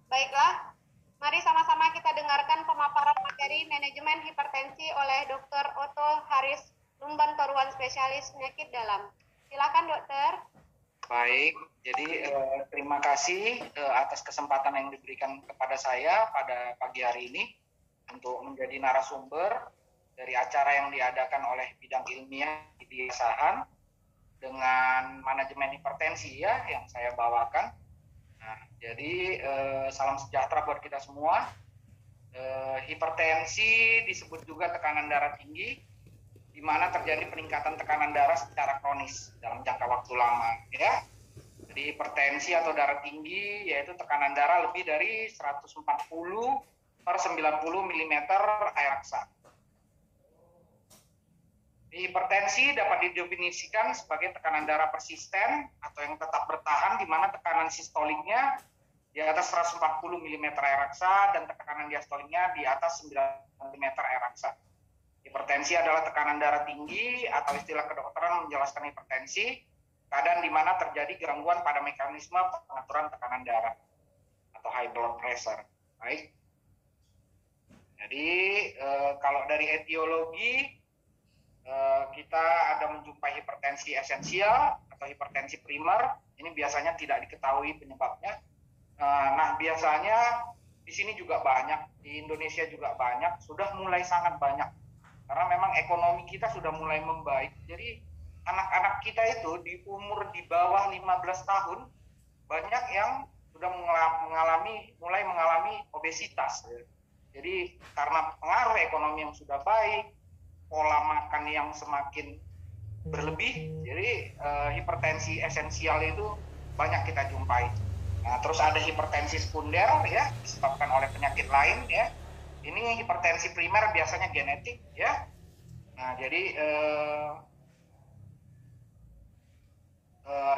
Baiklah, mari sama-sama kita dengarkan pemaparan materi manajemen hipertensi oleh Dr. Otto Haris Lumban Toruan Spesialis Penyakit Dalam. Silakan dokter. Baik, jadi terima kasih atas kesempatan yang diberikan kepada saya pada pagi hari ini untuk menjadi narasumber dari acara yang diadakan oleh bidang ilmiah di Asahan dengan manajemen hipertensi ya yang saya bawakan. Nah, jadi salam sejahtera buat kita semua. Hipertensi disebut juga tekanan darah tinggi, di mana terjadi peningkatan tekanan darah secara kronis dalam jangka waktu lama ya. Jadi hipertensi atau darah tinggi yaitu tekanan darah lebih dari 140/90 mm air aksa. Hipertensi dapat didefinisikan sebagai tekanan darah persisten atau yang tetap bertahan di mana tekanan sistoliknya di atas 140 mm air aksa dan tekanan diastoliknya di atas 9 cm air aksa. Hipertensi adalah tekanan darah tinggi atau istilah kedokteran menjelaskan hipertensi, keadaan di mana terjadi gangguan pada mekanisme pengaturan tekanan darah atau high blood pressure. Baik. Jadi kalau dari etiologi kita ada menjumpai hipertensi esensial atau hipertensi primer. Ini biasanya tidak diketahui penyebabnya. Nah, biasanya di sini juga banyak, di Indonesia juga banyak, sudah mulai sangat banyak. Karena memang ekonomi kita sudah mulai membaik. Jadi anak-anak kita itu di umur di bawah 15 tahun banyak yang sudah mulai mengalami obesitas. Jadi karena pengaruh ekonomi yang sudah baik, pola makan yang semakin berlebih, jadi hipertensi esensial itu banyak kita jumpai. Nah, terus ada hipertensi sekunder ya, disebabkan oleh penyakit lain ya. Ini hipertensi primer biasanya genetik ya. Nah, jadi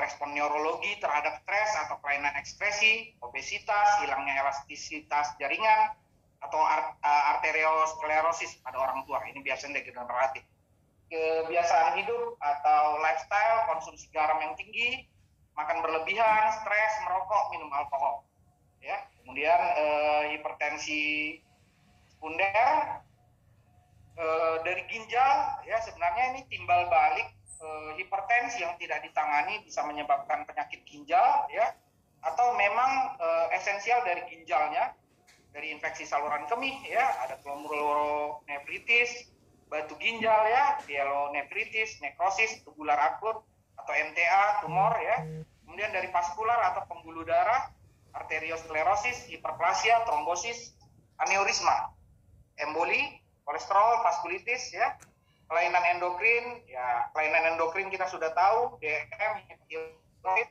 respon neurologi terhadap stres atau kelainan ekspresi, obesitas, hilangnya elastisitas jaringan, atau arteriosklerosis pada orang tua. Ini biasanya degeneratif. Kebiasaan hidup atau lifestyle, konsumsi garam yang tinggi, makan berlebihan, stres, merokok, minum alkohol. Ya, kemudian hipertensi sekunder dari ginjal, ya sebenarnya ini timbal balik hipertensi yang tidak ditangani bisa menyebabkan penyakit ginjal, ya, atau memang esensial dari ginjalnya, dari infeksi saluran kemih, ya, ada glomerulonefritis, batu ginjal, ya, pyelonefritis, nekrosis, tubular akut, atau MTA, tumor, ya. Kemudian dari vaskular atau pembuluh darah, arteriosklerosis, hiperplasia, trombosis, aneurisma, emboli, kolesterol, vaskulitis, ya. Kelainan endokrin, ya, kelainan endokrin kita sudah tahu, DM, hipotiroid,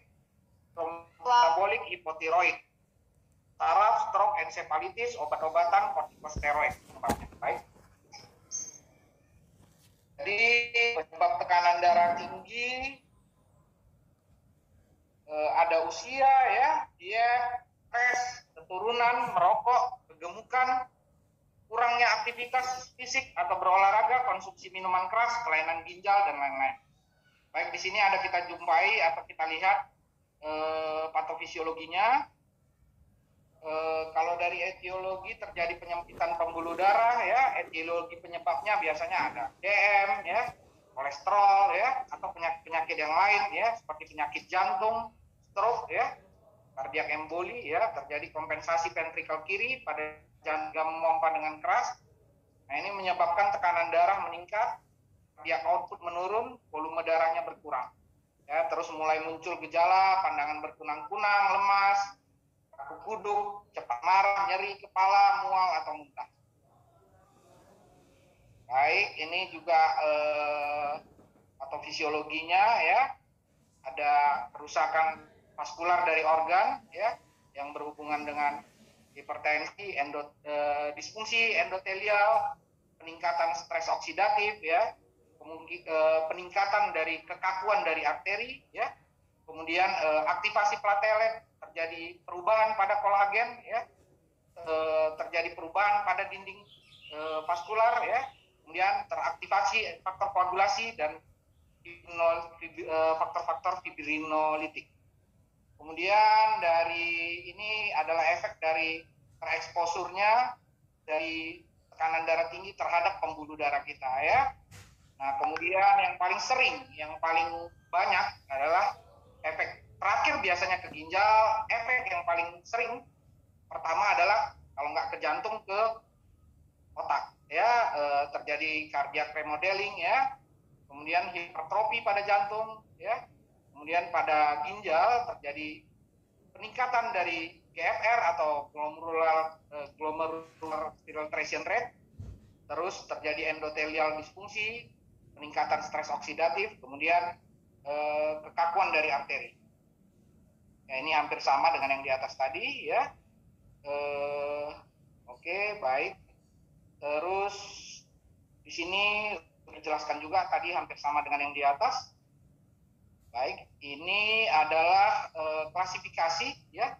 trombolik, hipotiroid, saraf, stroke, ensefalitis, obat-obatan, kortikosteroid. Baik. Jadi penyebab tekanan darah tinggi, ada usia, ya, dia stres, keturunan, merokok, kegemukan, kurangnya aktivitas fisik atau berolahraga, konsumsi minuman keras, kelainan ginjal, dan lain-lain. Baik, di sini ada kita jumpai atau kita lihat patofisiologinya. Kalau dari etiologi terjadi penyempitan pembuluh darah, ya, etiologi penyebabnya biasanya ada DM, ya, kolesterol, ya, atau penyakit yang lain, ya, seperti penyakit jantung, stroke, ya, kardiak emboli, ya, terjadi kompensasi ventrikel kiri pada jantung memompa dengan keras. Nah, ini menyebabkan tekanan darah meningkat, kardiak output menurun, volume darahnya berkurang. Ya, terus mulai muncul gejala pandangan berkunang-kunang, lemas, kaku kuduk, cepat marah, nyeri kepala, mual atau muntah. Baik, ini juga patofisiologinya, ya. Ada kerusakan vaskular dari organ, ya, yang berhubungan dengan hipertensi, disfungsi endotelial, peningkatan stres oksidatif, ya, peningkatan dari kekakuan dari arteri, ya, kemudian aktivasi platelet, terjadi perubahan pada kolagen, ya, terjadi perubahan pada dinding vaskular, ya, kemudian teraktivasi faktor koagulasi dan faktor-faktor fibrinolitik. Kemudian dari ini adalah efek dari tereksposurnya dari tekanan darah tinggi terhadap pembuluh darah kita ya. Nah, kemudian yang paling sering, yang paling banyak adalah efek terakhir biasanya ke ginjal. Efek yang paling sering pertama adalah kalau nggak ke jantung, ke otak ya, terjadi cardiac remodeling ya, kemudian hipertrofi pada jantung ya, kemudian pada ginjal terjadi peningkatan dari GFR atau glomerular filtration rate, terus terjadi endothelial disfungsi, peningkatan stres oksidatif, kemudian kekakuan dari arteri. Ya, ini hampir sama dengan yang di atas tadi ya. Oke, baik. Terus di sini dijelaskan juga tadi hampir sama dengan yang di atas. Baik, ini adalah klasifikasi ya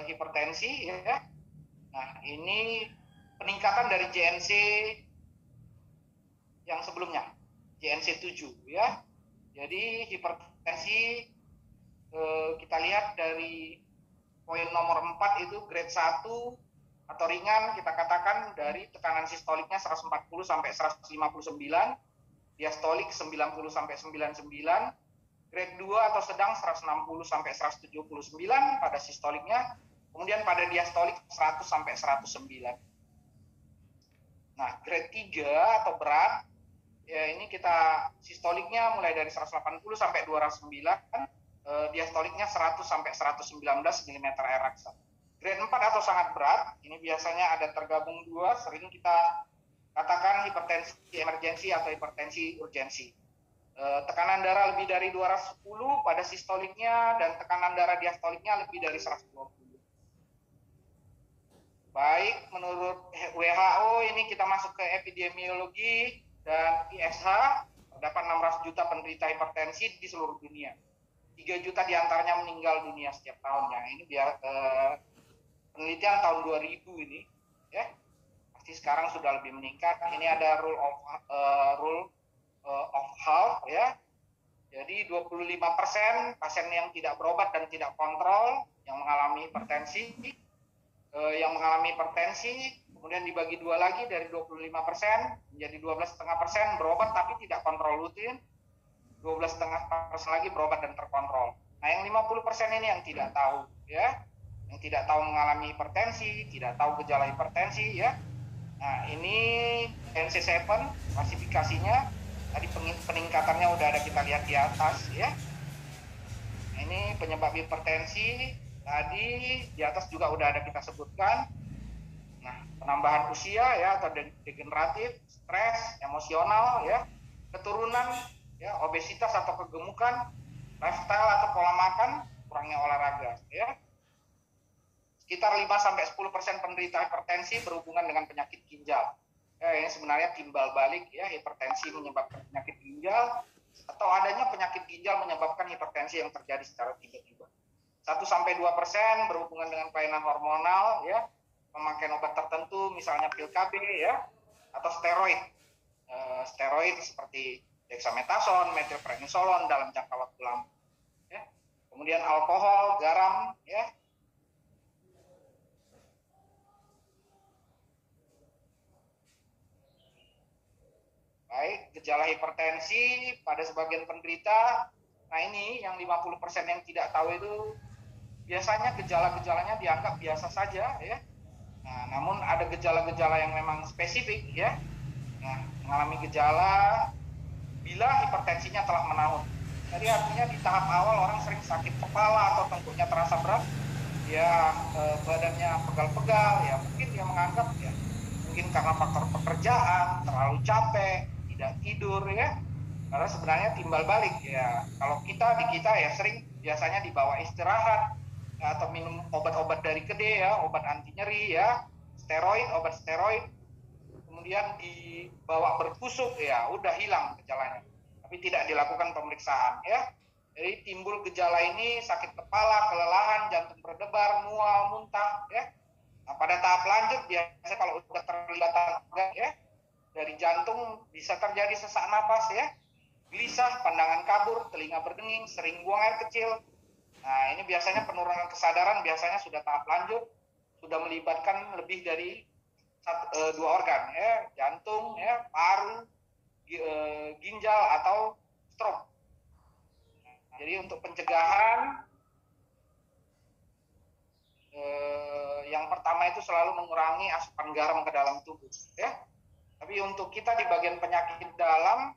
hipertensi ya. Nah, ini peningkatan dari JNC yang sebelumnya, JNC 7 ya. Jadi hipertensi kita lihat dari poin nomor 4 itu grade 1 atau ringan, kita katakan dari tekanan sistoliknya 140 sampai 159, diastolik 90 sampai 99, grade 2 atau sedang 160 sampai 179 pada sistoliknya, kemudian pada diastolik 100 sampai 109. Nah, grade 3 atau berat, ya ini kita sistoliknya mulai dari 180 sampai 209, diastoliknya 100 sampai 119 mm air raksa. Grade 4 atau sangat berat, ini biasanya ada tergabung dua, sering kita katakan hipertensi emergensi atau hipertensi urgensi. Tekanan darah lebih dari 210 pada sistoliknya dan tekanan darah diastoliknya lebih dari 120. Baik, menurut WHO ini kita masuk ke epidemiologi dan ISH, terdapat 600 juta penderita hipertensi di seluruh dunia. 3 juta diantaranya meninggal dunia setiap tahunnya. Ini biar penelitian tahun 2000 ini, ya. Pasti sekarang sudah lebih meningkat. Ini ada rule of health, ya. Jadi 25% pasien yang tidak berobat dan tidak kontrol yang mengalami hipertensi, kemudian dibagi dua lagi dari 25% menjadi 12,5% berobat tapi tidak kontrol rutin, 12,5% lagi berobat dan terkontrol. Nah, yang 50% ini yang tidak tahu, ya, yang tidak tahu mengalami hipertensi, tidak tahu gejala hipertensi, ya. Nah, ini NC7 klasifikasinya, tadi peningkatannya udah ada kita lihat di atas, ya. Nah, ini penyebab hipertensi, tadi di atas juga udah ada kita sebutkan. Nah, penambahan usia ya atau degeneratif, stres, emosional ya, keturunan ya, obesitas atau kegemukan, lifestyle atau pola makan, kurangnya olahraga ya. Sekitar 5-10% penderita hipertensi berhubungan dengan penyakit ginjal. Ya, ini sebenarnya timbal balik ya, hipertensi menyebabkan penyakit ginjal atau adanya penyakit ginjal menyebabkan hipertensi yang terjadi secara tiba-tiba. 1-2% berhubungan dengan kelainan hormonal ya, pemakaian obat tertentu misalnya pil KB ya, atau steroid. Steroid seperti dexamethasone, methylprednisolone dalam jangka waktu lama. Ya. Kemudian alkohol, garam ya. Baik, gejala hipertensi pada sebagian penderita. Nah, ini yang 50% yang tidak tahu itu biasanya gejala-gejalanya dianggap biasa saja ya. Nah, namun ada gejala-gejala yang memang spesifik ya. Nah, mengalami gejala bila hipertensinya telah menahun. Jadi artinya di tahap awal orang sering sakit kepala atau tengkuknya terasa berat, ya badannya pegal-pegal, ya mungkin dia menganggap ya mungkin karena faktor pekerjaan, terlalu capek, tidak tidur ya. Karena sebenarnya timbal balik ya. Kalau di kita ya sering biasanya dibawa istirahat atau minum obat-obat dari kedai ya, obat anti nyeri ya, obat steroid, kemudian dibawa berkusuk ya, udah hilang gejalanya, tapi tidak dilakukan pemeriksaan ya. Jadi timbul gejala ini sakit kepala, kelelahan, jantung berdebar, mual, muntah ya. Nah, pada tahap lanjut biasanya kalau sudah terlihat ya, dari jantung bisa terjadi sesak napas ya, gelisah, pandangan kabur, telinga berdenging, sering buang air kecil, Nah, ini biasanya penurunan kesadaran biasanya sudah tahap lanjut, sudah melibatkan lebih dari dua organ, ya, jantung, ya, paru, ginjal atau stroke. Jadi untuk pencegahan yang pertama itu selalu mengurangi asupan garam ke dalam tubuh, ya. Tapi untuk kita di bagian penyakit dalam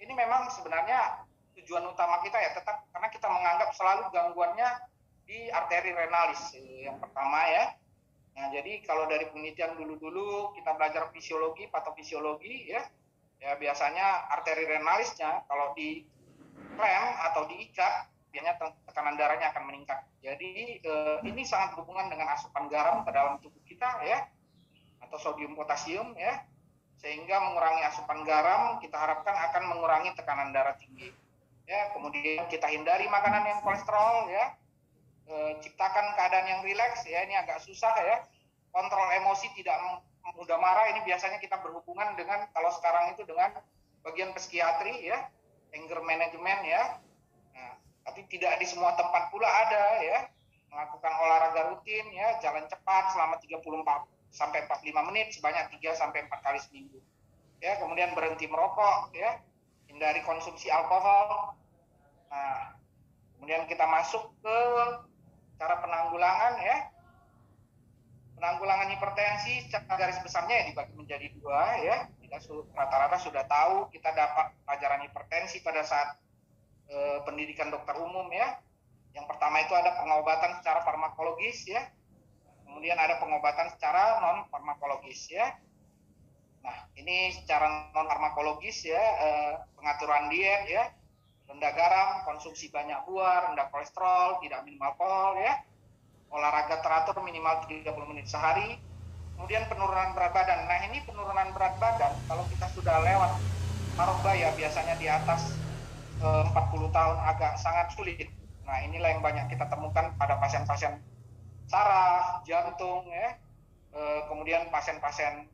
ini memang sebenarnya tujuan utama kita ya tetap karena kita menganggap selalu gangguannya di arteri renalis yang pertama ya. Nah, jadi kalau dari penelitian dulu-dulu kita belajar fisiologi, patofisiologi ya. Ya biasanya arteri renalisnya kalau di rem atau diikat biasanya tekanan darahnya akan meningkat. Jadi ini sangat berhubungan dengan asupan garam ke dalam tubuh kita ya atau sodium potasium ya. Sehingga mengurangi asupan garam kita harapkan akan mengurangi tekanan darah tinggi ya. Kemudian kita hindari makanan yang kolesterol ya, ciptakan keadaan yang rileks ya. Ini agak susah ya, kontrol emosi, tidak mudah marah. Ini biasanya kita berhubungan dengan kalau sekarang itu dengan bagian psikiatri ya, anger management ya. Nah, tapi tidak di semua tempat pula ada ya. Melakukan olahraga rutin ya, jalan cepat selama 34 sampai 45 menit sebanyak 3 sampai 4 kali seminggu. Ya, kemudian berhenti merokok ya, hindari konsumsi alkohol. Nah, kemudian kita masuk ke cara penanggulangan ya. Penanggulangan hipertensi secara garis besarnya ya dibagi menjadi dua ya. Kita rata-rata sudah tahu kita dapat pelajaran hipertensi pada saat pendidikan dokter umum ya. Yang pertama itu ada pengobatan secara farmakologis ya. Kemudian ada pengobatan secara non farmakologis ya. Nah, ini secara non farmakologis ya, pengaturan diet ya, rendah garam, konsumsi banyak buah, rendah kolesterol, tidak minum alkohol ya. Olahraga teratur minimal 30 menit sehari. Kemudian penurunan berat badan. Nah, ini penurunan berat badan kalau kita sudah lewat parubaya biasanya di atas 40 tahun agak sangat sulit. Nah, inilah yang banyak kita temukan pada pasien-pasien saraf, jantung, ya, kemudian pasien-pasien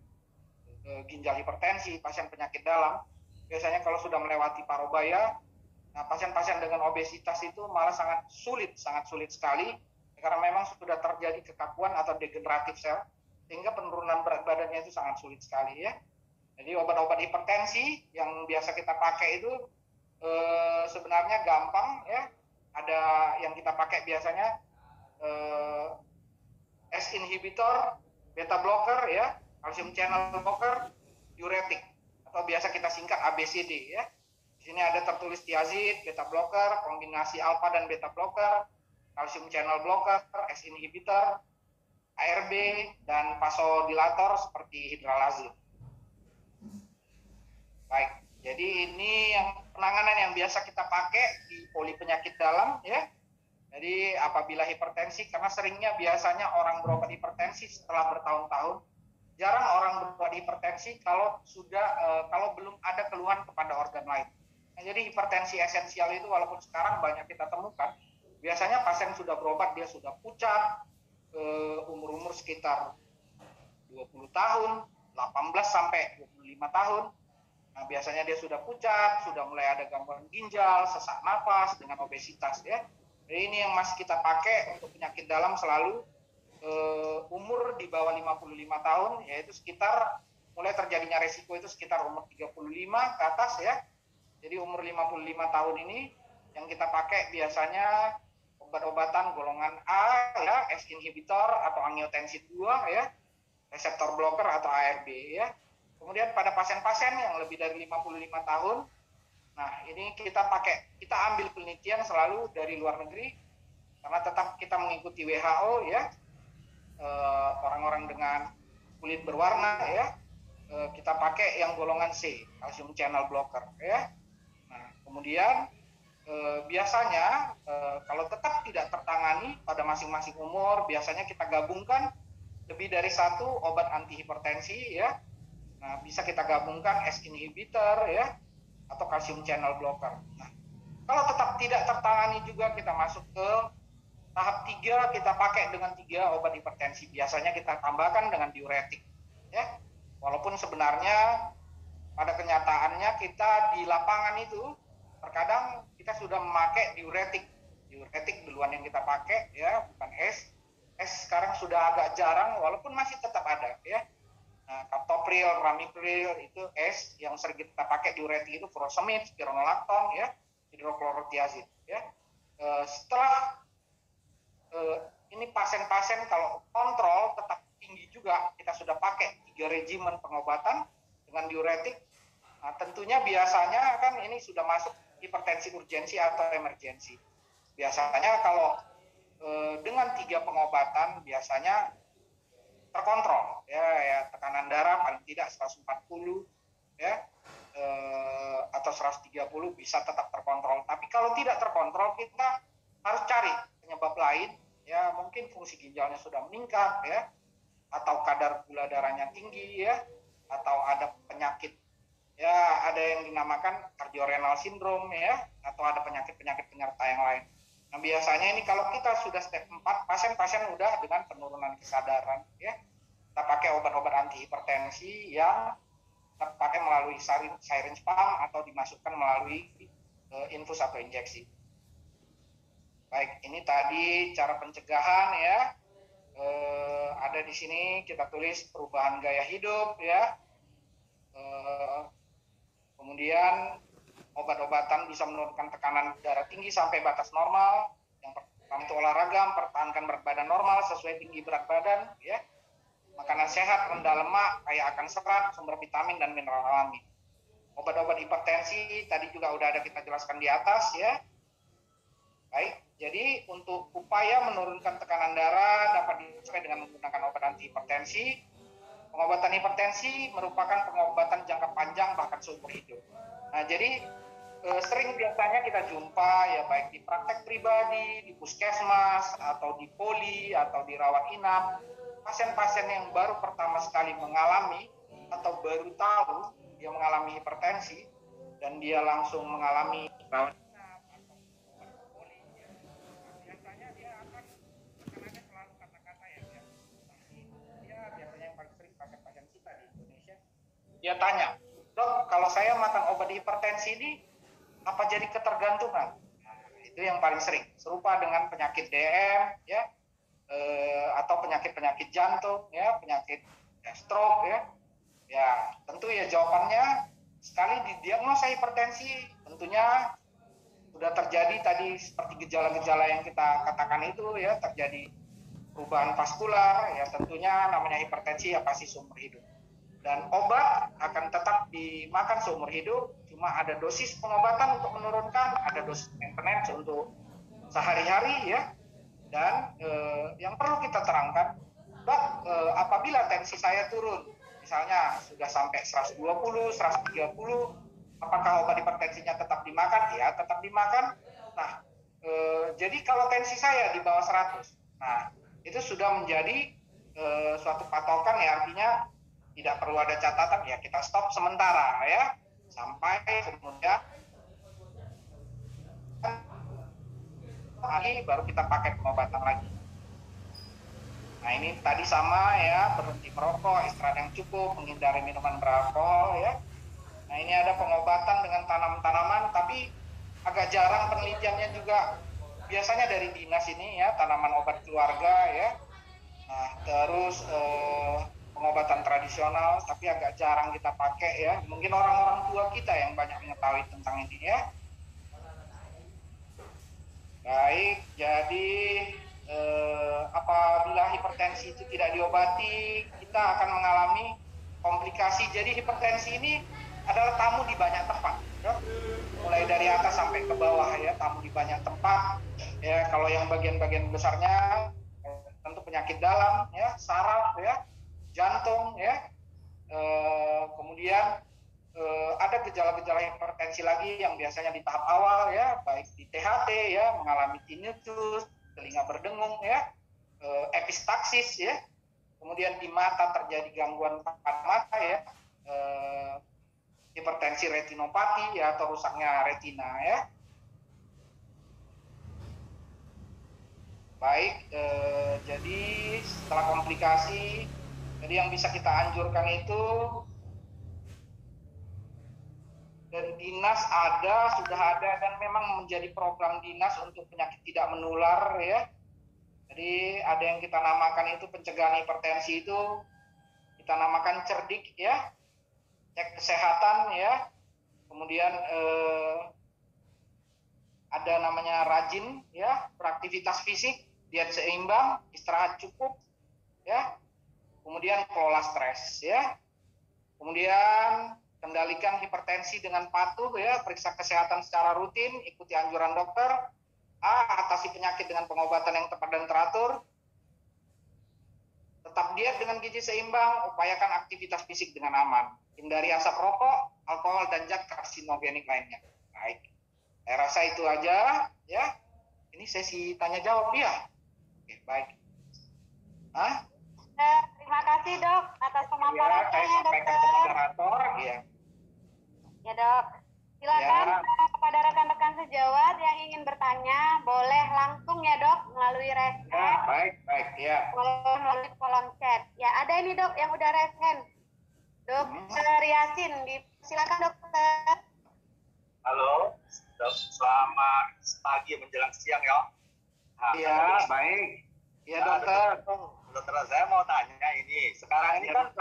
ginjal hipertensi, pasien penyakit dalam. Biasanya kalau sudah melewati parubaya, nah pasien-pasien dengan obesitas itu malah sangat sulit sekali, karena memang sudah terjadi kekakuan atau degeneratif sel, sehingga penurunan berat badannya itu sangat sulit sekali ya. Jadi obat-obat hipertensi yang biasa kita pakai itu sebenarnya gampang ya. Ada yang kita pakai biasanya S inhibitor, beta blocker ya, calcium channel blocker, diuretik atau biasa kita singkat ABCD ya. Di sini ada tertulis thiazid, beta blocker, kombinasi alpha dan beta blocker, calcium channel blocker, S inhibitor, ARB dan vasodilator seperti hidralazid. Baik, jadi ini yang penanganan yang biasa kita pakai di poli penyakit dalam ya. Jadi apabila hipertensi, karena seringnya biasanya orang berobat hipertensi setelah bertahun-tahun, jarang orang berobat hipertensi kalau kalau belum ada keluhan kepada organ lain. Nah, jadi hipertensi esensial itu walaupun sekarang banyak kita temukan, biasanya pasien sudah berobat, dia sudah pucat, umur-umur sekitar 20 tahun, 18 sampai 25 tahun. Nah, biasanya dia sudah pucat, sudah mulai ada gangguan ginjal, sesak napas dengan obesitas ya. Jadi ini yang masih kita pakai untuk penyakit dalam selalu umur di bawah 55 tahun, yaitu sekitar mulai terjadinya resiko itu sekitar umur 35 ke atas ya. Jadi umur 55 tahun ini yang kita pakai biasanya obat-obatan golongan A ya, S inhibitor atau angiotensin 2 ya, reseptor blocker atau ARB ya. Kemudian pada pasien-pasien yang lebih dari 55 tahun, nah ini kita ambil penelitian selalu dari luar negeri karena tetap kita mengikuti WHO ya, orang-orang dengan kulit berwarna ya, kita pakai yang golongan C, calcium channel blocker ya. Nah kemudian biasanya kalau tetap tidak tertangani pada masing-masing umur, biasanya kita gabungkan lebih dari satu obat anti hipertensi ya. Nah bisa kita gabungkan S inhibitor ya, atau calcium channel blocker. Nah, kalau tetap tidak tertangani juga kita masuk ke tahap 3, kita pakai dengan 3 obat hipertensi. Biasanya kita tambahkan dengan diuretik. Ya. Walaupun sebenarnya pada kenyataannya kita di lapangan itu terkadang kita sudah memakai diuretik diuretik duluan yang kita pakai ya, bukan es. Es sekarang sudah agak jarang walaupun masih tetap ada ya. Nah, captopril, ramipril itu es yang sering kita pakai diuretik itu furosemid, spironolakton ya, hidroklorotiazid ya. Setelah ini pasien-pasien kalau kontrol tetap tinggi juga, kita sudah pakai 3 regimen pengobatan dengan diuretik. Nah, tentunya biasanya kan ini sudah masuk hipertensi urgensi atau emergensi. Biasanya kalau dengan 3 pengobatan biasanya terkontrol ya, tekanan darah paling tidak 140 ya atau 130 bisa tetap terkontrol. Tapi kalau tidak terkontrol kita harus cari penyebab lain ya, mungkin fungsi ginjalnya sudah meningkat ya, atau kadar gula darahnya tinggi ya, atau ada penyakit ya, ada yang dinamakan kardiorenal syndrome ya, atau ada penyakit-penyakit penyerta yang lain. Nah, biasanya ini kalau kita sudah step 4, pasien-pasien udah dengan penurunan kesadaran ya. Kita pakai obat-obat anti hipertensi yang kita pakai melalui syringe pump atau dimasukkan melalui infus atau injeksi. Baik, ini tadi cara pencegahan ya. Ada di sini kita tulis perubahan gaya hidup ya. Kemudian obat-obatan bisa menurunkan tekanan darah tinggi sampai batas normal. Yang pertama itu olahraga, mempertahankan berat badan normal sesuai tinggi berat badan ya. Makanan sehat, rendah lemak, kaya akan serat, sumber vitamin dan mineral alami. Obat-obat hipertensi tadi juga udah ada kita jelaskan di atas ya. Baik, jadi untuk upaya menurunkan tekanan darah dapat dicapai dengan menggunakan obat anti hipertensi. Pengobatan hipertensi merupakan pengobatan jangka panjang bahkan seumur hidup. Nah, jadi sering biasanya kita jumpa ya, baik di praktek pribadi, di puskesmas, atau di poli, atau di rawat inap, pasien-pasien yang baru pertama sekali mengalami atau baru tahu dia mengalami hipertensi dan dia langsung mengalami rawat inap atau poli, ya, biasanya dia akan tekanannya selalu kata-kata ya, dia biasanya yang paling sering pasien-pasien kita di Indonesia, dia tanya, "Dok, kalau saya makan obat hipertensi ini apa jadi ketergantungan?" Nah, itu yang paling sering, serupa dengan penyakit DM ya, atau penyakit-penyakit jantung ya, penyakit ya, stroke ya. Ya, tentu ya jawabannya sekali didiagnosa hipertensi tentunya sudah terjadi tadi seperti gejala-gejala yang kita katakan itu ya, terjadi perubahan vaskular ya, tentunya namanya hipertensi ya pasti seumur hidup. Dan obat akan tetap dimakan seumur hidup, cuma ada dosis pengobatan untuk menurunkan, ada dosis maintenance untuk sehari-hari ya. Dan yang perlu kita terangkan, Dok, apabila tensi saya turun, misalnya sudah sampai 120, 130, apakah obat hipertensinya tetap dimakan? Ya, tetap dimakan. Nah, jadi kalau tensi saya di bawah 100, nah itu sudah menjadi suatu patokan ya, artinya tidak perlu ada catatan ya, kita stop sementara ya, sampai kemudian lagi baru kita pakai pengobatan lagi. Nah, ini tadi sama ya, berhenti merokok, istirahat yang cukup, menghindari minuman beralkohol ya. Nah, ini ada pengobatan dengan tanam-tanaman, tapi agak jarang penelitiannya juga. Biasanya dari dinas ini ya, tanaman obat keluarga ya. Nah, terus pengobatan tradisional, tapi agak jarang kita pakai ya. Mungkin orang-orang tua kita yang banyak mengetahui tentang ini ya. Baik, jadi apabila hipertensi itu tidak diobati, kita akan mengalami komplikasi. Jadi hipertensi ini adalah tamu di banyak tempat, ya. Mulai dari atas sampai ke bawah ya, tamu di banyak tempat. Ya, kalau yang bagian-bagian besarnya tentu penyakit dalam, ya, saraf, ya, jantung, ya. Kemudian ada gejala-gejala hipertensi lagi yang biasanya di tahap awal ya, baik di THT ya, mengalami tinnitus, telinga berdengung ya, epistaksis ya, kemudian di mata terjadi gangguan pada mata ya, hipertensi retinopati ya, atau rusaknya retina ya. Baik, jadi setelah komplikasi, jadi yang bisa kita anjurkan itu dan dinas ada, sudah ada, dan memang menjadi program dinas untuk penyakit tidak menular ya. Jadi ada yang kita namakan itu pencegahan hipertensi itu kita namakan cerdik ya, cek kesehatan ya. Kemudian ada namanya rajin ya, beraktivitas fisik, diet seimbang, istirahat cukup ya. Kemudian kelola stres ya. Kemudian kendalikan hipertensi dengan patuh ya, periksa kesehatan secara rutin, ikuti anjuran dokter. Atasi penyakit dengan pengobatan yang tepat dan teratur. Tetap diet dengan gizi seimbang, upayakan aktivitas fisik dengan aman. Hindari asap rokok, alkohol, dan zat karsinogenik lainnya. Baik, saya rasa itu aja ya. Ini sesi tanya jawab ya. Oke, baik. Terima kasih dok atas pemaparannya saya ya sampaikan dokter. ke moderator ya. Ya dok, silakan Ya. kepada rekan-rekan sejawat yang ingin bertanya boleh langsung ya dok melalui raise Ya, hand, baik ya. boleh melalui kolom chat. Ya ada ini dok yang udah raise hand. Dokter Yasin, silakan dokter. Halo, selamat pagi menjelang siang ya. Iya, baik. Iya dokter. Dokter, saya mau tanya ini. Sekarang ini kan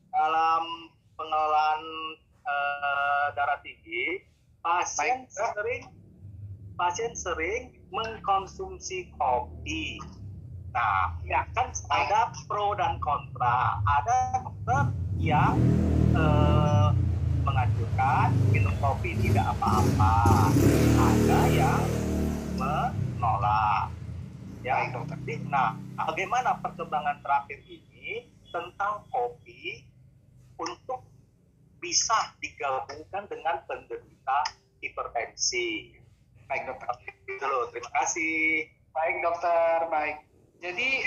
dalam pengelolaan darah tinggi, pasien sering mengkonsumsi kopi. Nah, ya kan ada pro dan kontra. Ada dokter yang menganjurkan minum kopi tidak apa-apa. Ada yang menolak. Ya, dokter. Nah, bagaimana perkembangan terakhir ini tentang kopi untuk bisa digabungkan dengan penderita hipertensi? Baik dokter. Itu loh, terima kasih. Baik dokter, baik. Jadi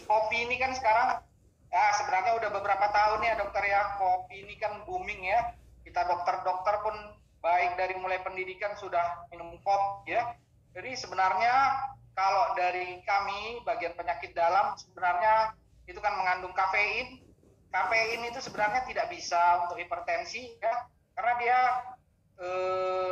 kopi ini kan sekarang ya sebenarnya udah beberapa tahun ya dokter ya, kopi ini kan booming ya. Kita dokter-dokter pun baik dari mulai pendidikan sudah minum kopi ya. Jadi sebenarnya kalau dari kami bagian penyakit dalam sebenarnya itu kan mengandung kafein. Kafein itu sebenarnya tidak bisa untuk hipertensi ya, karena dia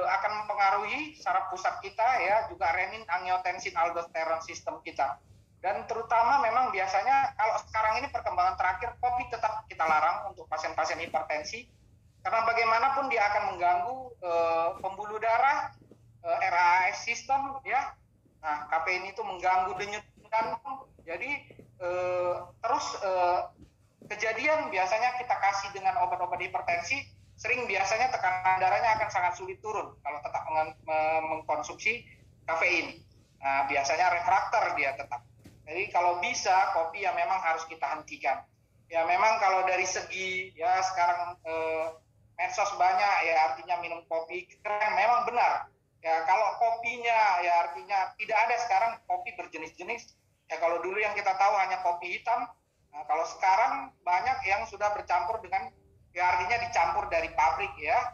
akan mempengaruhi saraf pusat kita ya, juga renin, angiotensin, aldosteron sistem kita. Dan terutama memang biasanya kalau sekarang ini perkembangan terakhir kopi tetap kita larang untuk pasien-pasien hipertensi karena bagaimanapun dia akan mengganggu pembuluh darah, RAS sistem ya. Nah, kafein itu mengganggu denyut jantung. Jadi terus kejadian biasanya kita kasih dengan obat-obat hipertensi, sering biasanya tekanan darahnya akan sangat sulit turun kalau tetap mengkonsumsi kafein. Nah, biasanya refraktor dia tetap. Jadi kalau bisa kopi ya memang harus kita hentikan. Ya memang kalau dari segi ya sekarang medsos banyak ya artinya minum kopi keren, memang benar. Ya kalau kopinya ya artinya tidak ada sekarang kopi berjenis-jenis. Ya kalau dulu yang kita tahu hanya kopi hitam. Nah, kalau sekarang banyak yang sudah bercampur dengan ya artinya dicampur dari pabrik ya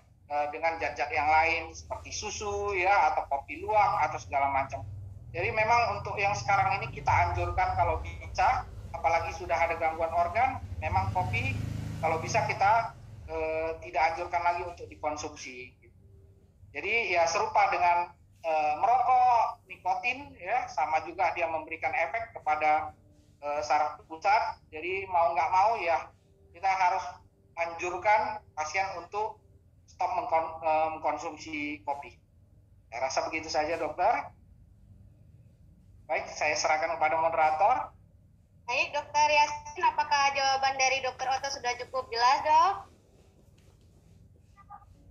dengan zat-zat yang lain seperti susu ya atau kopi luwak atau segala macam. Jadi memang untuk yang sekarang ini kita anjurkan kalau bisa, apalagi sudah ada gangguan organ, memang kopi kalau bisa kita tidak anjurkan lagi untuk dikonsumsi. Jadi ya serupa dengan merokok, nikotin ya, sama juga dia memberikan efek kepada saraf pusat. Jadi mau nggak mau ya kita harus anjurkan pasien untuk stop mengkonsumsi kopi. Saya rasa begitu saja dokter. Baik, saya serahkan kepada moderator. Baik, Dokter Yasin, apakah jawaban dari Dokter Otto sudah cukup jelas, Dok?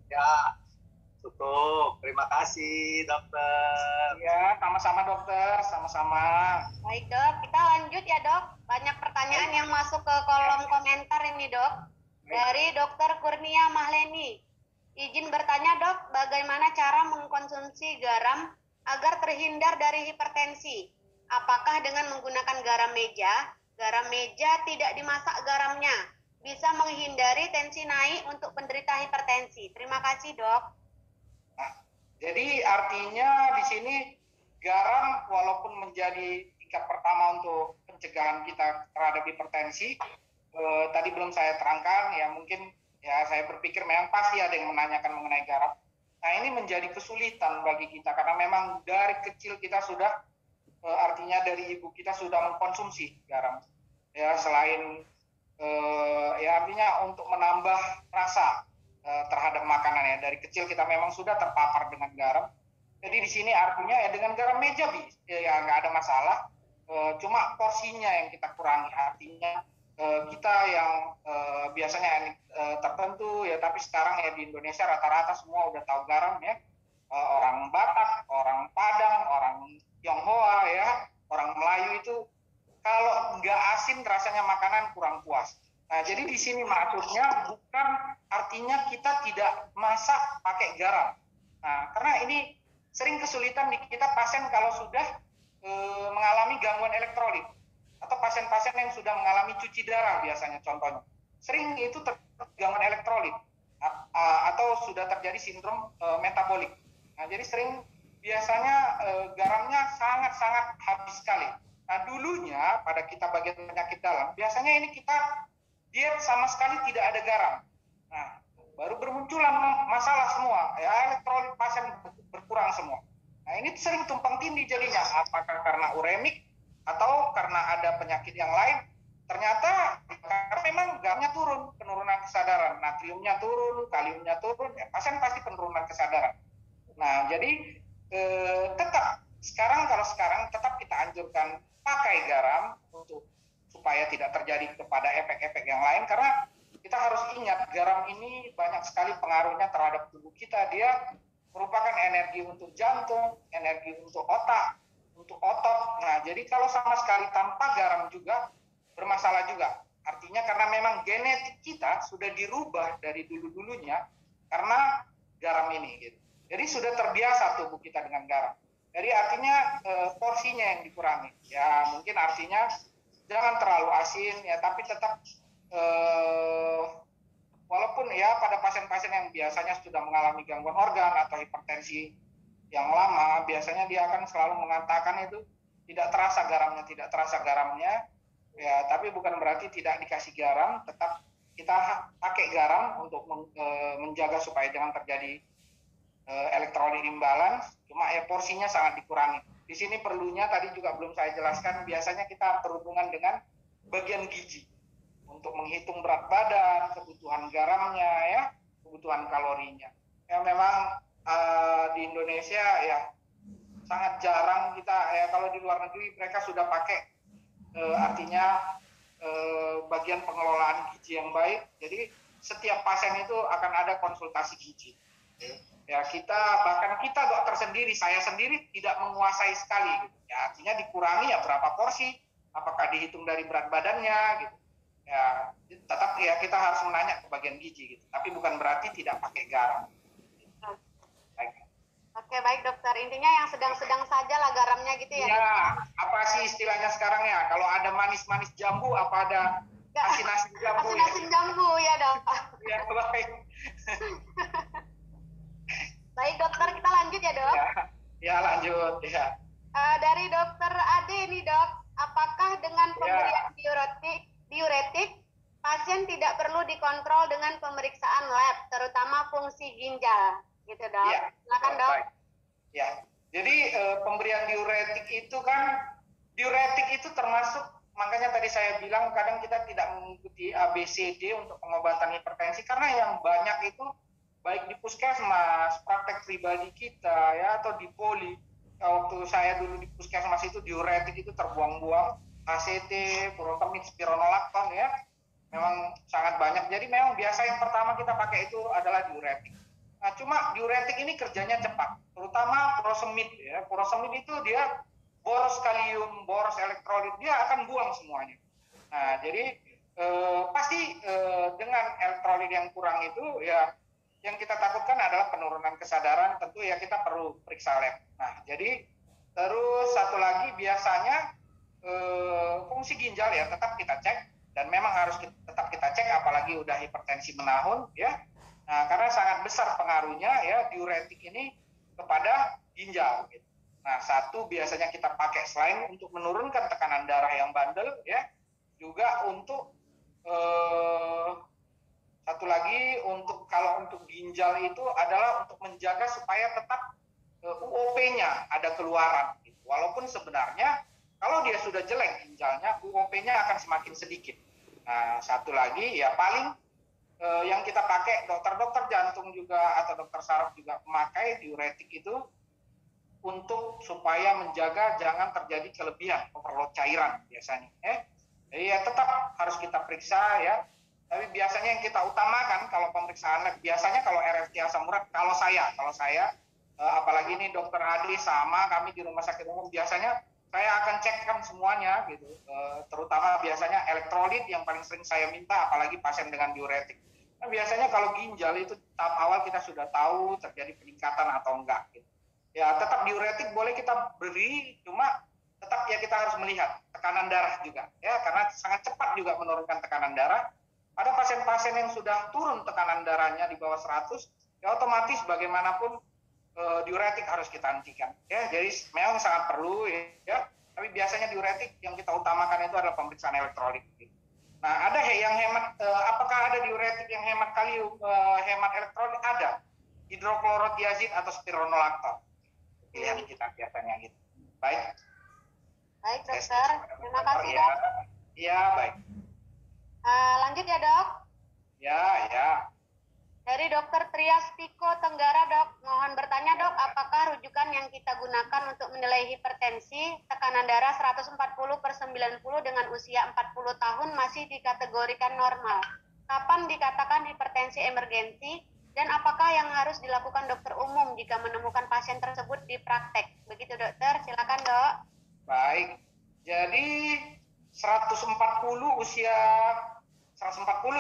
Ya, cukup. Terima kasih, dokter. Ya, sama-sama dokter, sama-sama. Baik, Dok. Kita lanjut ya, Dok. Banyak pertanyaan yang masuk ke kolom komentar ini, Dok. Dari Dokter Kurnia Mahleni. Izin bertanya, Dok, bagaimana cara mengkonsumsi garam agar terhindar dari hipertensi? Apakah dengan menggunakan garam meja? Garam meja tidak dimasak garamnya. Bisa menghindari tensi naik untuk penderita hipertensi. Terima kasih, Dok. Nah, jadi artinya di sini garam walaupun menjadi tingkat pertama untuk pencegahan kita terhadap hipertensi, tadi belum saya terangkan ya, mungkin Ya, saya berpikir memang pasti ada yang menanyakan mengenai garam. Nah, ini menjadi kesulitan bagi kita karena memang dari kecil kita sudah artinya dari ibu kita sudah mengkonsumsi garam. Ya, selain ya artinya untuk menambah rasa terhadap makanan ya. Dari kecil kita memang sudah terpapar dengan garam. Jadi di sini artinya ya dengan garam meja ya nggak ada masalah. Cuma porsinya yang kita kurangi. Artinya kita yang biasanya tertentu ya, tapi sekarang ya di Indonesia rata-rata semua udah tahu garam ya. Orang Batak, orang Padang, orang Tionghoa ya, orang Melayu itu kalau nggak asin rasanya makanan kurang puas. Nah, jadi di sini maksudnya bukan artinya kita tidak masak pakai garam. Nah, karena ini sering kesulitan di kita pasien kalau sudah mengalami gangguan elektrolit atau pasien-pasien yang sudah mengalami cuci darah biasanya contohnya. Sering itu gangguan elektrolit atau sudah terjadi sindrom metabolik. Nah, jadi sering biasanya garamnya sangat-sangat habis sekali. Nah, dulunya pada kita bagian penyakit dalam, biasanya ini kita diet sama sekali tidak ada garam. Nah, baru bermunculan masalah semua, ya elektrolit pasien berkurang semua. Nah, ini sering tumpang tindih jadinya, apakah karena uremik atau karena ada penyakit yang lain. Ternyata karena memang garamnya turun, penurunan kesadaran, natriumnya turun, kaliumnya turun, ya pasien pasti penurunan kesadaran. Nah, jadi tetap sekarang tetap kita anjurkan pakai garam untuk supaya tidak terjadi kepada efek-efek yang lain, karena kita harus ingat garam ini banyak sekali pengaruhnya terhadap tubuh kita. Dia merupakan energi untuk jantung, energi untuk otak, untuk otot. Nah, jadi kalau sama sekali tanpa garam juga bermasalah juga. Artinya karena memang genetik kita sudah dirubah dari dulu-dulunya karena garam ini gitu. Jadi sudah terbiasa tubuh kita dengan garam. Jadi artinya porsinya yang dikurangi. Ya mungkin artinya jangan terlalu asin ya, tapi tetap walaupun ya pada pasien-pasien yang biasanya sudah mengalami gangguan organ atau hipertensi yang lama, biasanya dia akan selalu mengatakan itu tidak terasa garamnya ya, tapi bukan berarti tidak dikasih garam, tetap kita pakai garam untuk menjaga supaya jangan terjadi elektrolit imbalance, cuma ya porsinya sangat dikurangi. Di sini perlunya tadi juga belum saya jelaskan, biasanya kita berhubungan dengan bagian gizi untuk menghitung berat badan, kebutuhan garamnya ya, kebutuhan kalorinya. Ya memang di Indonesia ya sangat jarang kita ya, kalau di luar negeri mereka sudah pakai artinya bagian pengelolaan gizi yang baik. Jadi setiap pasien itu akan ada konsultasi gizi. Ya bahkan kita dokter sendiri, saya sendiri tidak menguasai sekali gitu. Ya artinya dikurangi ya berapa porsi, apakah dihitung dari berat badannya gitu. Ya tetap ya kita harus menanya ke bagian gizi gitu. Tapi bukan berarti tidak pakai garam. Oke, baik dokter. Intinya yang sedang-sedang saja lah garamnya gitu ya. Iya, apa sih istilahnya sekarang ya? Kalau ada manis-manis jambu, apa ada asin-asin jambu? Asin-asin jambu ya dok. Ya, baik. Baik dokter, kita lanjut ya dok. Ya lanjut ya. Dari dokter Ade nih dok, apakah dengan pemberian diuretik, pasien tidak perlu dikontrol dengan pemeriksaan lab, terutama fungsi ginjal, gitu dok? Ya. Silakan dok. Baik. Ya, jadi pemberian diuretik itu termasuk, makanya tadi saya bilang kadang kita tidak mengikuti ABCD untuk pengobatan hipertensi, karena yang banyak itu baik di puskesmas, praktek pribadi kita ya, atau di poli. Waktu saya dulu di puskesmas itu diuretik itu terbuang-buang, ACT, furosemid, spironolakton ya, memang sangat banyak. Jadi memang biasa yang pertama kita pakai itu adalah diuretik. Nah, cuma diuretik ini kerjanya cepat, terutama furosemid ya. Furosemid itu dia boros kalium, boros elektrolit, dia akan buang semuanya. Nah, jadi pasti dengan elektrolit yang kurang itu ya, yang kita takutkan adalah penurunan kesadaran. Tentu ya kita perlu periksa lab. Nah, jadi terus satu lagi biasanya fungsi ginjal ya tetap kita cek, dan memang harus tetap kita cek apalagi udah hipertensi menahun ya. Nah, karena sangat besar pengaruhnya ya diuretik ini kepada ginjal gitu. Nah, satu biasanya kita pakai selain untuk menurunkan tekanan darah yang bandel ya, juga untuk Satu lagi kalau untuk ginjal itu adalah untuk menjaga supaya tetap UOP-nya ada keluaran. Gitu. Walaupun sebenarnya kalau dia sudah jelek ginjalnya, UOP-nya akan semakin sedikit. Nah, satu lagi ya paling yang kita pakai dokter-dokter jantung juga atau dokter saraf juga memakai diuretik itu untuk supaya menjaga jangan terjadi kelebihan overload cairan biasanya. Jadi ya tetap harus kita periksa ya. Tapi biasanya yang kita utamakan kalau pemeriksaan lab, biasanya kalau RFT asam urat, kalau saya apalagi ini dokter Adi sama kami di rumah sakit umum, biasanya saya akan cekkan semuanya gitu. Terutama biasanya elektrolit yang paling sering saya minta, apalagi pasien dengan diuretik. Nah, biasanya kalau ginjal itu tahap awal kita sudah tahu terjadi peningkatan atau enggak gitu. Ya tetap diuretik boleh kita beri, cuma tetap ya kita harus melihat tekanan darah juga ya, karena sangat cepat juga menurunkan tekanan darah. Ada pasien-pasien yang sudah turun tekanan darahnya di bawah 100, ya otomatis bagaimanapun diuretik harus kita hentikan ya. Jadi memang sangat perlu ya, tapi biasanya diuretik yang kita utamakan itu adalah pemeriksaan elektrolit gitu. Nah, ada yang hemat, apakah ada diuretik yang hemat kalium, hemat elektrolit? Ada, hidroklorotiazid atau spironolakton. Pilihan kita biasanya gitu. Baik. Baik dokter, terima kasih dok. Iya, baik. Lanjut ya dok. Ya. Dari dokter Triastiko Tenggara dok, mohon bertanya dok, apakah rujukan yang kita gunakan untuk menilai hipertensi tekanan darah 140/90 dengan usia 40 tahun masih dikategorikan normal? Kapan dikatakan hipertensi emergensi? Dan apakah yang harus dilakukan dokter umum jika menemukan pasien tersebut di praktek? Begitu dokter, silakan dok. Baik, jadi 140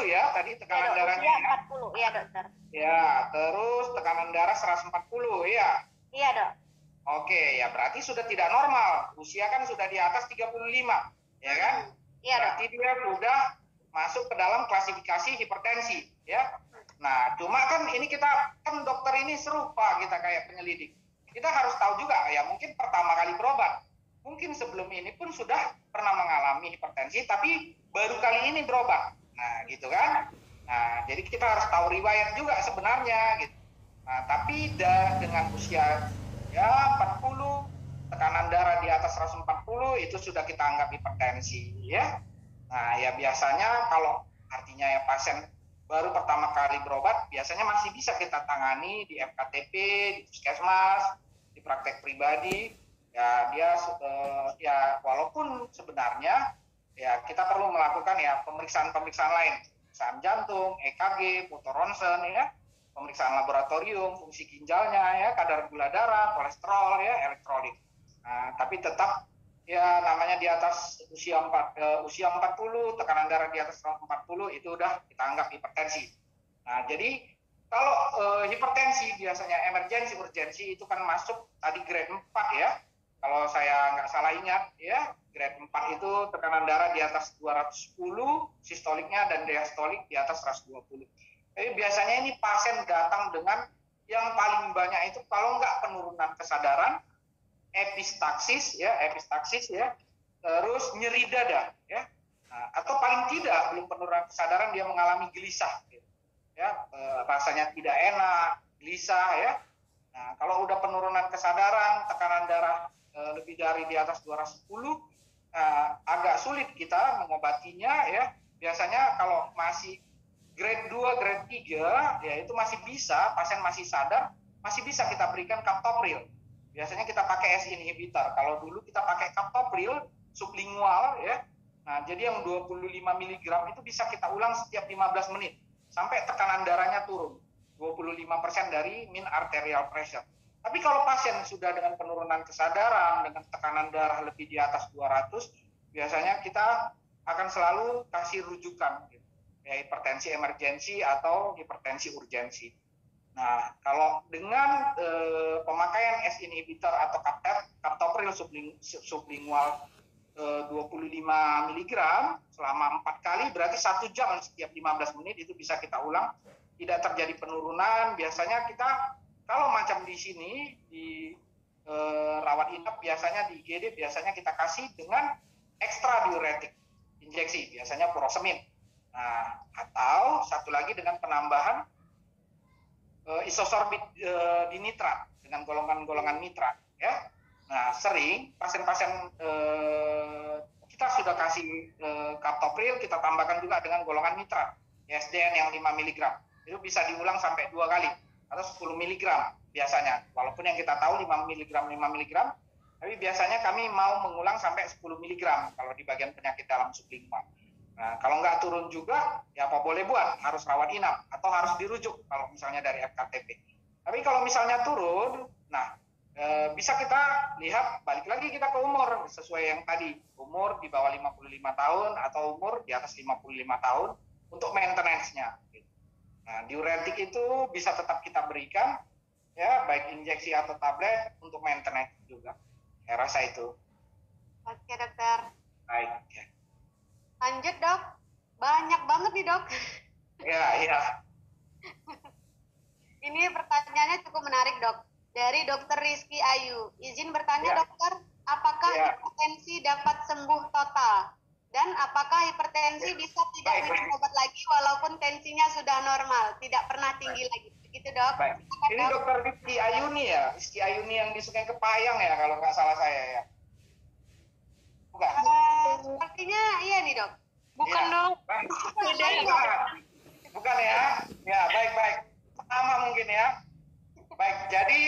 ya tadi tekanan darahnya usia 40 ya dokter. Ya, terus tekanan darah 140 ya. Iya dok. Oke, ya berarti sudah tidak normal. Usia kan sudah di atas 35, ya kan? Iya dok. Berarti dia sudah masuk ke dalam klasifikasi hipertensi, ya. Nah, cuma kan ini kita kan dokter ini serupa kita kayak penyelidik. Kita harus tahu juga ya, mungkin pertama kali berobat. Mungkin sebelum ini pun sudah pernah mengalami hipertensi, tapi baru kali ini berobat. Nah, gitu kan? Nah, jadi kita harus tahu riwayat juga sebenarnya gitu. Nah, tapi dengan usia ya 40, tekanan darah di atas 140 itu sudah kita anggap hipertensi ya. Nah, ya biasanya kalau artinya ya pasien baru pertama kali berobat, biasanya masih bisa kita tangani di FKTP, di puskesmas, di praktek pribadi. Ya dia ya walaupun sebenarnya ya kita perlu melakukan ya pemeriksaan-pemeriksaan lain, pemeriksaan jantung, EKG, foto ronsen ya, pemeriksaan laboratorium, fungsi ginjalnya ya, kadar gula darah, kolesterol ya, elektrolit. Nah, tapi tetap ya namanya di atas usia 40, tekanan darah di atas 140 itu udah kita anggap hipertensi. Nah, jadi kalau hipertensi biasanya emergensi urgensi itu kan masuk tadi grade 4 ya. Kalau saya nggak salah ingat ya, grade 4 itu tekanan darah di atas 210 sistoliknya dan diastolik di atas 120. Jadi biasanya ini pasien datang dengan yang paling banyak itu kalau nggak penurunan kesadaran, epistaksis ya, terus nyeri dada ya. Nah, atau paling tidak belum penurunan kesadaran dia mengalami gelisah gitu. Ya, rasanya tidak enak, gelisah ya. Nah, kalau udah penurunan kesadaran, tekanan darah lebih dari di atas 210, agak sulit kita mengobatinya ya. Biasanya kalau masih grade 2, grade 3 ya itu masih bisa, pasien masih sadar, masih bisa kita berikan captopril. Biasanya kita pakai S inhibitor. Kalau dulu kita pakai captopril sublingual ya. Nah, jadi yang 25 mg itu bisa kita ulang setiap 15 menit sampai tekanan darahnya turun 25% dari mean arterial pressure. Tapi kalau pasien sudah dengan penurunan kesadaran, dengan tekanan darah lebih di atas 200, biasanya kita akan selalu kasih rujukan, gitu. Ya, hipertensi emergensi atau hipertensi urgensi. Nah, kalau dengan pemakaian S inhibitor atau captopril sublingual 25 mg selama 4 kali, berarti 1 jam setiap 15 menit itu bisa kita ulang. Tidak terjadi penurunan, biasanya kita kalau macam di sini di rawat inap biasanya di IGD biasanya kita kasih dengan ekstra diuretik injeksi, biasanya furosemid. Nah, atau satu lagi dengan penambahan isosorbit dinitrat dengan golongan-golongan nitrat, ya. Nah, sering pasien-pasien kita sudah kasih captopril, kita tambahkan juga dengan golongan nitrat, ISDN yang 5 mg. Itu bisa diulang sampai 2 kali atau 10 mg biasanya. Walaupun yang kita tahu 5 mg, tapi biasanya kami mau mengulang sampai 10 mg kalau di bagian penyakit dalam sublingual. Nah, kalau nggak turun juga, ya apa boleh buat, harus rawat inap atau harus dirujuk kalau misalnya dari FKTP. Tapi kalau misalnya turun, nah bisa kita lihat, balik lagi kita ke umur, sesuai yang tadi, umur di bawah 55 tahun atau umur di atas 55 tahun untuk maintenance-nya. Nah, diuretik itu bisa tetap kita berikan, ya baik injeksi atau tablet untuk maintenance juga. Saya rasa itu. Oke dokter. Baik. Ya. Lanjut dok, banyak banget nih dok. Iya. Ini pertanyaannya cukup menarik dok. Dari dokter Rizky Ayu. Izin bertanya dokter, apakah hipertensi dapat sembuh total? Dan apakah hipertensi bisa tidak minum obat lagi walaupun tensinya sudah normal, tidak pernah tinggi lagi? Begitu dok. Baik. Ini dok. Dokter Rizky Ayuni ya, Rizky Ayuni yang di Sungai Kepayang ya kalau nggak salah saya ya. Bukan. Sepertinya iya nih dok. Bukan ya. Dok. Bukan ya. Ya baik. Sama mungkin ya. Baik, jadi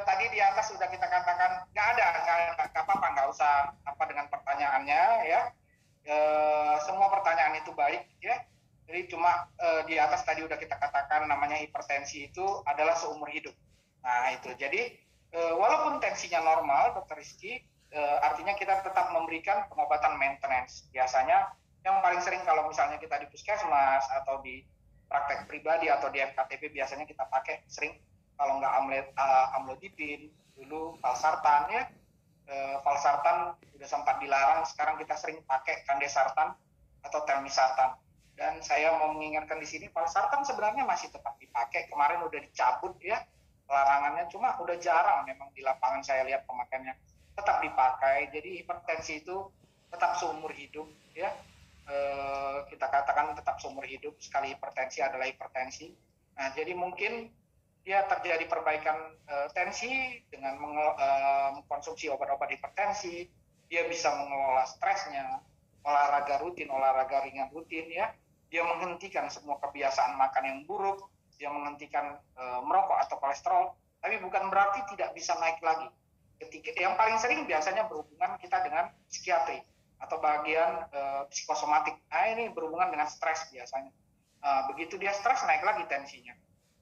tadi di atas sudah kita katakan nggak apa-apa, nggak usah apa dengan pertanyaannya ya. Semua pertanyaan itu baik ya. Jadi cuma di atas tadi udah kita katakan namanya hipertensi itu adalah seumur hidup. Nah itu, jadi walaupun tensinya normal, dokter Rizky, artinya kita tetap memberikan pengobatan maintenance. Biasanya yang paling sering kalau misalnya kita di puskesmas atau di praktek pribadi atau di FKTP biasanya kita pakai sering, kalau nggak amlodipin, dulu valsartan ya. Valsartan sudah sempat dilarang, sekarang kita sering pakai kandesartan atau telmisartan. Dan saya mau mengingatkan di sini, valsartan sebenarnya masih tetap dipakai. Kemarin udah dicabut ya larangannya, cuma udah jarang memang di lapangan saya lihat pemakaiannya. Tetap dipakai, jadi hipertensi itu tetap seumur hidup ya. Kita katakan tetap seumur hidup, sekali hipertensi adalah hipertensi. Nah, jadi mungkin dia terjadi perbaikan tensi dengan mengkonsumsi obat-obat hipertensi, dia bisa mengelola stresnya, olahraga rutin, olahraga ringan rutin ya, dia menghentikan semua kebiasaan makan yang buruk, dia menghentikan merokok atau kolesterol, tapi bukan berarti tidak bisa naik lagi. Yang paling sering biasanya berhubungan kita dengan psikiatri atau bagian psikosomatik. Nah ini berhubungan dengan stres biasanya. Begitu dia stres naik lagi tensinya.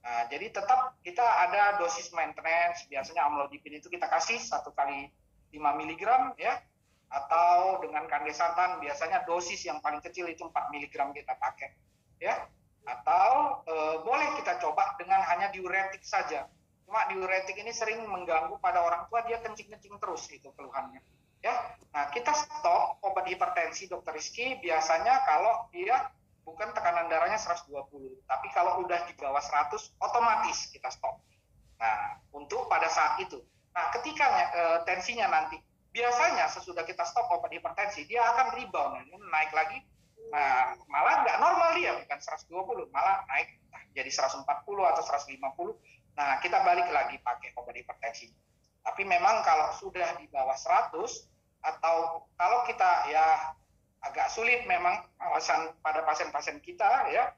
Nah, jadi tetap kita ada dosis maintenance, biasanya amlodipin itu kita kasih 1 kali 5 mg ya, atau dengan kandesartan biasanya dosis yang paling kecil itu 4 mg kita pakai ya, atau boleh kita coba dengan hanya diuretik saja. Cuma diuretik ini sering mengganggu pada orang tua, dia kencing-kencing terus itu keluhannya ya. Nah, kita stop obat hipertensi dokter Rizky biasanya kalau dia bukan tekanan darahnya 120, tapi kalau udah di bawah 100 otomatis kita stop. Nah, untuk pada saat itu. Nah, ketika tensinya nanti biasanya sesudah kita stop obat hipertensi, dia akan rebound, naik lagi. Nah, malah nggak normal dia, bukan 120, malah naik jadi 140 atau 150. Nah, kita balik lagi pakai obat hipertensi. Tapi memang kalau sudah di bawah 100 atau kalau kita ya agak sulit memang alasan pada pasien-pasien kita ya.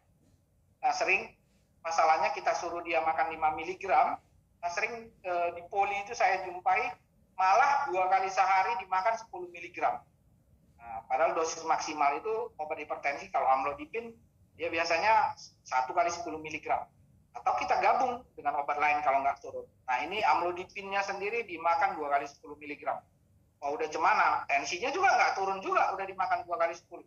Nah, sering masalahnya kita suruh dia makan 5 mg. Nah, sering di poli itu saya jumpai malah 2 kali sehari dimakan 10 mg. Nah, padahal dosis maksimal itu obat hipertensi kalau amlodipin dia biasanya 1 kali 10 mg. Atau kita gabung dengan obat lain kalau nggak turun. Nah, ini amlodipinnya sendiri dimakan 2 kali 10 mg. Oh, udah cemana, tensinya juga nggak turun juga, udah dimakan 2 kali 10.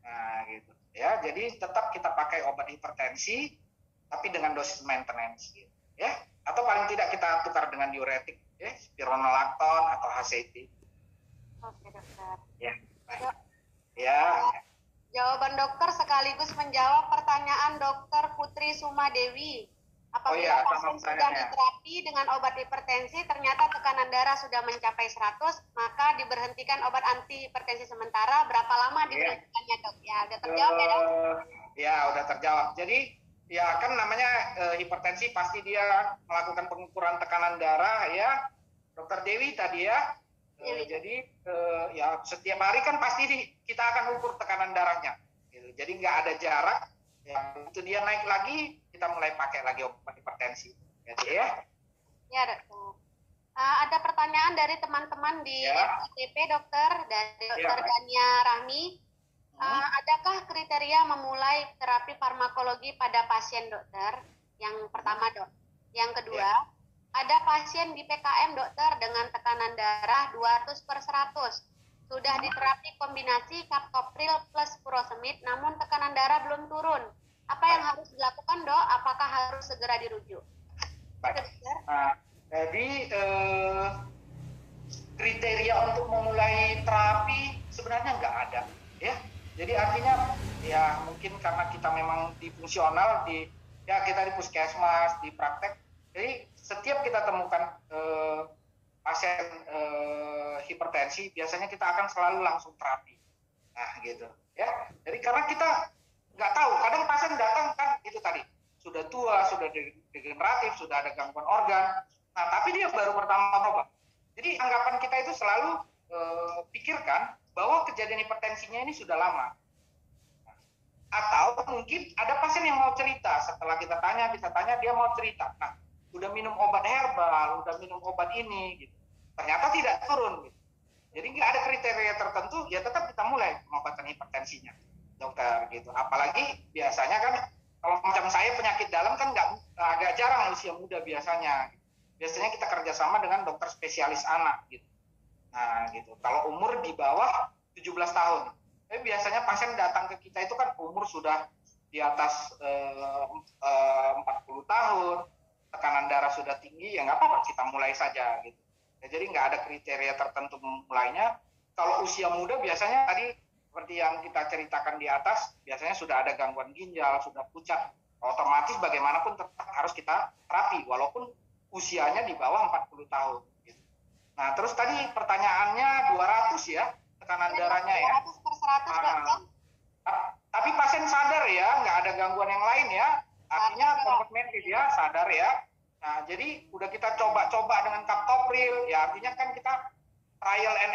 Nah, gitu. Ya, jadi tetap kita pakai obat hipertensi, tapi dengan dosis maintenance, gitu. Ya, atau paling tidak kita tukar dengan diuretik, ya, spironolakton atau HCT. Oke, dokter. Ya, ya. Jawaban dokter sekaligus menjawab pertanyaan dokter Putri Sumadewi. Apabila pasien sudah diterapi dengan obat hipertensi, ternyata tekanan darah sudah mencapai 100, maka diberhentikan obat anti hipertensi sementara. Berapa lama diberhentikannya dok? Ya, udah terjawab ya dok? Ya, udah terjawab. Jadi, ya kan namanya hipertensi pasti dia melakukan pengukuran tekanan darah ya, Dokter Dewi tadi ya. Jadi ya setiap hari kan pasti kita akan ukur tekanan darahnya. Gitu. Jadi nggak ada jarak. Ya, itu dia naik lagi, kita mulai pakai lagi obat hipertensi. Jadi ya. Ya, Dokter. Ada pertanyaan dari teman-teman di FITP, Dokter, dari Dokter Dania Rahmi. Adakah kriteria memulai terapi farmakologi pada pasien, Dokter? Yang pertama, Dok. Yang kedua, ada pasien di PKM, Dokter, dengan tekanan darah 200/100. Sudah diterapi kombinasi captopril plus furosemid, namun tekanan darah belum turun. Apa yang harus dilakukan, Dok? Apakah harus segera dirujuk? Baik. Jadi kriteria untuk memulai terapi sebenarnya nggak ada, ya. Jadi artinya ya mungkin karena kita memang di fungsional kita di puskesmas, di praktek. Jadi setiap kita temukan pasien hipertensi, biasanya kita akan selalu langsung terapi. Nah gitu, ya. Jadi karena kita nggak tahu, kadang pasien datang kan itu tadi sudah tua, sudah degeneratif, sudah ada gangguan organ. Nah tapi dia baru pertama tobat. Jadi anggapan kita itu selalu pikirkan bahwa kejadian hipertensinya ini sudah lama. Atau mungkin ada pasien yang mau cerita, setelah kita tanya dia mau cerita. Nah, udah minum obat herbal, udah minum obat ini, gitu. Ternyata tidak turun. Gitu. Jadi nggak ada kriteria tertentu, ya tetap kita mulai pengobatan hipertensinya, dokter. Gitu. Apalagi biasanya kan, kalau macam saya penyakit dalam kan agak jarang usia muda biasanya. Biasanya kita kerjasama dengan dokter spesialis anak. Gitu. Nah, gitu. Kalau umur di bawah 17 tahun. Tapi biasanya pasien datang ke kita itu kan umur sudah di atas 40 tahun, tekanan darah sudah tinggi, ya nggak apa-apa, kita mulai saja. Gitu. Ya, jadi nggak ada kriteria tertentu memulainya. Kalau usia muda biasanya tadi seperti yang kita ceritakan di atas, biasanya sudah ada gangguan ginjal, sudah pucat, otomatis bagaimanapun tetap harus kita terapi, walaupun usianya di bawah 40 tahun. Gitu. Nah, terus tadi pertanyaannya 200 ya, tekanan darahnya ya. 200/100, Dokter. Tapi pasien sadar ya, nggak ada gangguan yang lain ya. Artinya komprehensif ya, sadar ya. Nah, jadi udah kita coba-coba dengan captopril, ya artinya kan kita trial and